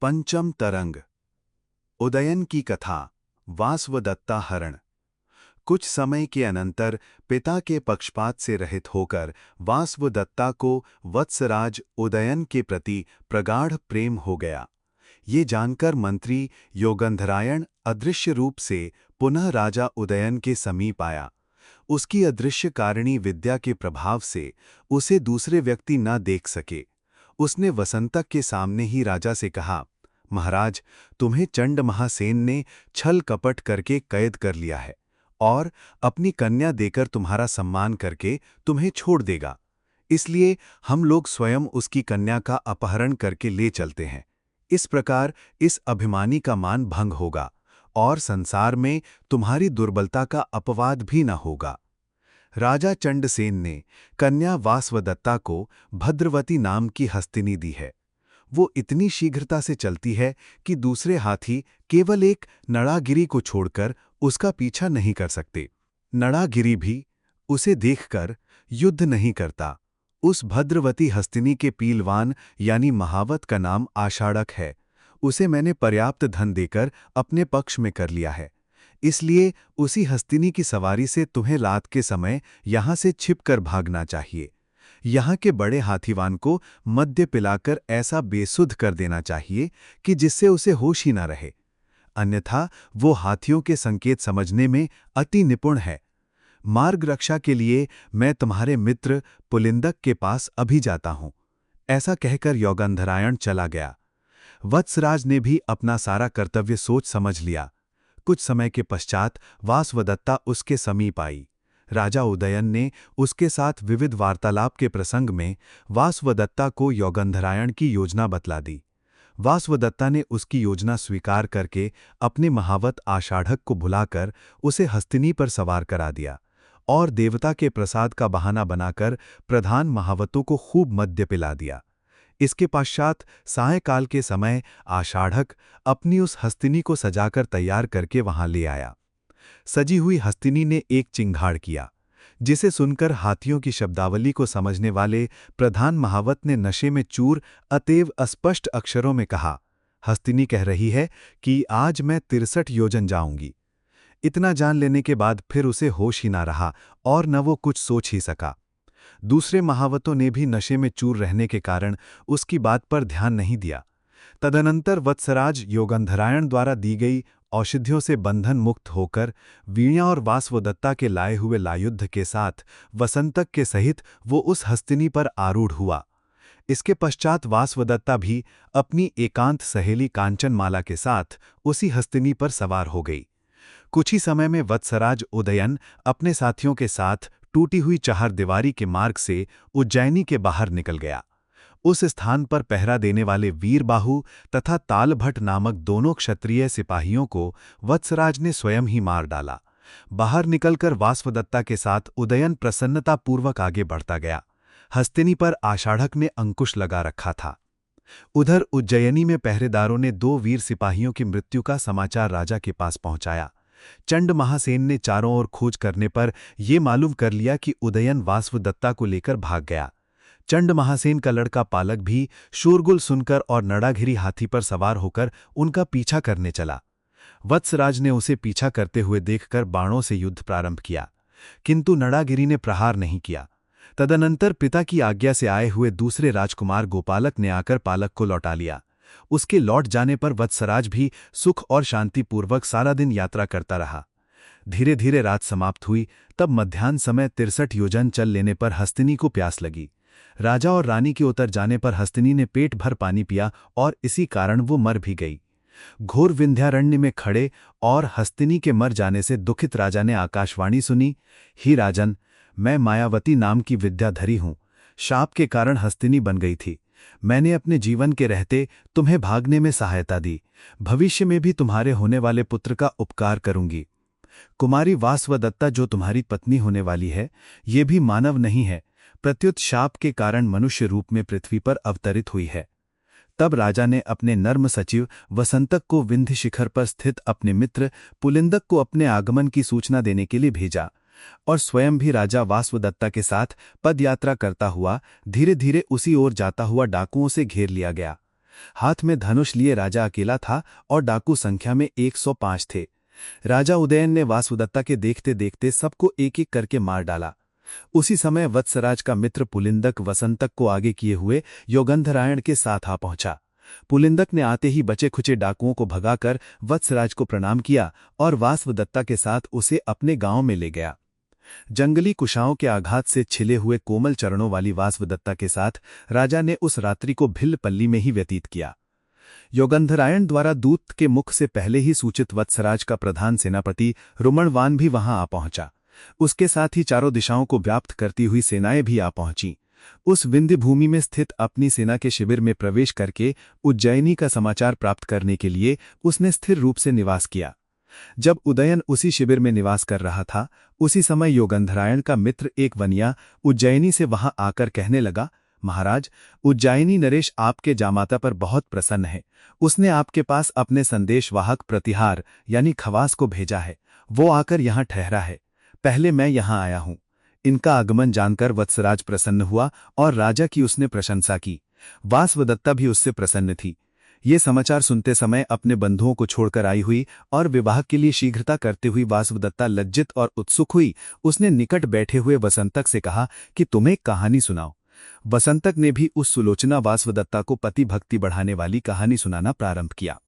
पंचम तरंग। उदयन की कथा। वासवदत्ता हरण। कुछ समय के अनंतर पिता के पक्षपात से रहित होकर वासवदत्ता को वत्सराज उदयन के प्रति प्रगाढ़ प्रेम हो गया। ये जानकर मंत्री योगंधरायण अदृश्य रूप से पुनः राजा उदयन के समीप आया। उसकी अदृश्य कारिणी विद्या के प्रभाव से उसे दूसरे व्यक्ति न देख सके। उसने वसंतक के सामने ही राजा से कहा, महाराज, तुम्हें चंड महासेन ने छल कपट करके कैद कर लिया है और अपनी कन्या देकर तुम्हारा सम्मान करके तुम्हें छोड़ देगा। इसलिए हम लोग स्वयं उसकी कन्या का अपहरण करके ले चलते हैं। इस प्रकार इस अभिमानी का मान भंग होगा और संसार में तुम्हारी दुर्बलता का अपवाद भी न होगा। राजा चंडसेन ने कन्या वासवदत्ता को भद्रवती नाम की हस्तिनी दी है। वो इतनी शीघ्रता से चलती है कि दूसरे हाथी केवल एक नड़ागिरी को छोड़कर उसका पीछा नहीं कर सकते। नड़ागिरी भी उसे देखकर युद्ध नहीं करता। उस भद्रवती हस्तिनी के पीलवान यानी महावत का नाम आषाढ़क है। उसे मैंने पर्याप्त धन देकर अपने पक्ष में कर लिया है। इसलिए उसी हस्तिनी की सवारी से तुम्हें रात के समय यहां से छिपकर भागना चाहिए। यहाँ के बड़े हाथीवान को मद्य पिलाकर ऐसा बेसुध कर देना चाहिए कि जिससे उसे होश ही न रहे। अन्यथा वो हाथियों के संकेत समझने में अति निपुण है। मार्ग रक्षा के लिए मैं तुम्हारे मित्र पुलिंदक के पास अभी जाता हूं। ऐसा कहकर योगंधरायण चला गया। वत्सराज ने भी अपना सारा कर्तव्य सोच समझ लिया। कुछ समय के पश्चात वासवदत्ता उसके समीप आई। राजा उदयन ने उसके साथ विविध वार्तालाप के प्रसंग में वासवदत्ता को योगंधरायण की योजना बतला दी। वासवदत्ता ने उसकी योजना स्वीकार करके अपने महावत आषाढ़क को बुलाकर उसे हस्तिनी पर सवार करा दिया और देवता के प्रसाद का बहाना बनाकर प्रधान महावतों को खूब मद्य पिला दिया। इसके पश्चात सायंकाल के समय आषाढ़क अपनी उस हस्तिनी को सजाकर तैयार करके वहां ले आया। सजी हुई हस्तिनी ने एक चिंगाड़ किया, जिसे सुनकर हाथियों की शब्दावली को समझने वाले प्रधान महावत ने नशे में चूर अतएव अस्पष्ट अक्षरों में कहा, हस्तिनी कह रही है कि आज मैं 63 योजन जाऊंगी। इतना जान लेने के बाद फिर उसे होश ही ना रहा और न वो कुछ सोच ही सका। दूसरे महावतों ने भी नशे में चूर रहने के कारण उसकी बात पर ध्यान नहीं दिया। तदनंतर वत्सराज योगंधरायण द्वारा दी गई औषधियों से बंधन मुक्त होकर वीणा और वासवदत्ता के लाए हुए लायुद्ध के साथ वसंतक के सहित वो उस हस्तिनी पर आरूढ़ हुआ। इसके पश्चात वासवदत्ता भी अपनी एकांत सहेली कांचनमाला के साथ उसी हस्तिनी पर सवार हो गई। कुछ ही समय में वत्सराज उदयन अपने साथियों के साथ टूटी हुई चहारदीवारी के मार्ग से उज्जैनी के बाहर निकल गया। उस स्थान पर पहरा देने वाले वीरबाहु तथा तालभट्ट नामक दोनों क्षत्रिय सिपाहियों को वत्सराज ने स्वयं ही मार डाला। बाहर निकलकर वासवदत्ता के साथ उदयन प्रसन्नतापूर्वक आगे बढ़ता गया। हस्तिनी पर आषाढ़क ने अंकुश लगा रखा था। उधर उज्जयिनी में पहरेदारों ने 2 वीर सिपाहियों की मृत्यु का समाचार राजा के पास पहुंचाया। चंड महासेन ने चारों ओर खोज करने पर यह मालूम कर लिया कि उदयन वासवदत्ता को लेकर भाग गया। चंड महासेन का लड़का पालक भी शोरगुल सुनकर और नड़ाघिरी हाथी पर सवार होकर उनका पीछा करने चला। वत्सराज ने उसे पीछा करते हुए देखकर बाणों से युद्ध प्रारंभ किया, किंतु नड़ागिरी ने प्रहार नहीं किया। तदनंतर पिता की आज्ञा से आए हुए दूसरे राजकुमार गोपालक ने आकर पालक को लौटा लिया। उसके लौट जाने पर वत्सराज भी सुख और शांतिपूर्वक सारा दिन यात्रा करता रहा। धीरे धीरे रात समाप्त हुई। तब मध्याह्न समय 63 योजन चल लेने पर हस्तिनी को प्यास लगी। राजा और रानी के उतर जाने पर हस्तिनी ने पेट भर पानी पिया और इसी कारण वो मर भी गई। घोर विंध्यारण्य में खड़े और हस्तिनी के मर जाने से दुखित राजा ने आकाशवाणी सुनी, ही राजन, मैं मायावती नाम की विद्याधरी हूं। शाप के कारण हस्तिनी बन गई थी। मैंने अपने जीवन के रहते तुम्हें भागने में सहायता दी। भविष्य में भी तुम्हारे होने वाले पुत्र का उपकार करूंगी। कुमारी वासवदत्ता जो तुम्हारी पत्नी होने वाली है, ये भी मानव नहीं है, प्रत्युत शाप के कारण मनुष्य रूप में पृथ्वी पर अवतरित हुई है। तब राजा ने अपने नर्म सचिव वसंतक को विंध्य शिखर पर स्थित अपने मित्र पुलिंदक को अपने आगमन की सूचना देने के लिए भेजा और स्वयं भी राजा वासवदत्ता के साथ पदयात्रा करता हुआ धीरे धीरे उसी ओर जाता हुआ डाकुओं से घेर लिया गया। हाथ में धनुष लिए राजा अकेला था और डाकू संख्या में 105 थे। राजा उदयन ने वासुदत्ता के देखते देखते सबको एक एक करके मार डाला। उसी समय वत्सराज का मित्र पुलिंदक वसंतक को आगे किए हुए योगंधरायण के साथ आ पहुंचा। पुलिंदक ने आते ही बचे खुचे डाकुओं को भगाकर वत्सराज को प्रणाम किया और वासवदत्ता के साथ उसे अपने गांव में ले गया। जंगली कुशाओं के आघात से छिले हुए कोमल चरणों वाली वासवदत्ता के साथ राजा ने उस रात्रि को भिल्ल-पल्ली में ही व्यतीत किया। योगंधरायण द्वारा दूत के मुख से पहले ही सूचित वत्सराज का प्रधान सेनापति रुमणवान भी वहां आ पहुंचा। उसके साथ ही चारों दिशाओं को व्याप्त करती हुई सेनाएं भी आ पहुंचीं। उस विंध्य भूमि में स्थित अपनी सेना के शिविर में प्रवेश करके उज्जयिनी का समाचार प्राप्त करने के लिए उसने स्थिर रूप से निवास किया। जब उदयन उसी शिविर में निवास कर रहा था, उसी समय योगंधरायण का मित्र एक वनिया उज्जयिनी से वहां आकर कहने लगा, महाराज, उज्जयिनी नरेश आपके जामाता पर बहुत प्रसन्न है। उसने आपके पास अपने संदेशवाहक प्रतिहार यानी खवास को भेजा है। वो आकर यहाँ ठहरा है। पहले मैं यहाँ आया हूँ। इनका आगमन जानकर वत्सराज प्रसन्न हुआ और राजा की उसने प्रशंसा की। वासवदत्ता भी उससे प्रसन्न थी। ये समाचार सुनते समय अपने बंधुओं को छोड़कर आई हुई और विवाह के लिए शीघ्रता करते हुई वासवदत्ता लज्जित और उत्सुक हुई। उसने निकट बैठे हुए वसंतक से कहा कि तुम्हें एक कहानी सुनाओ। वसंतक ने भी उस सुलोचना वासवदत्ता को पति भक्ति बढ़ाने वाली कहानी सुनाना प्रारंभ किया।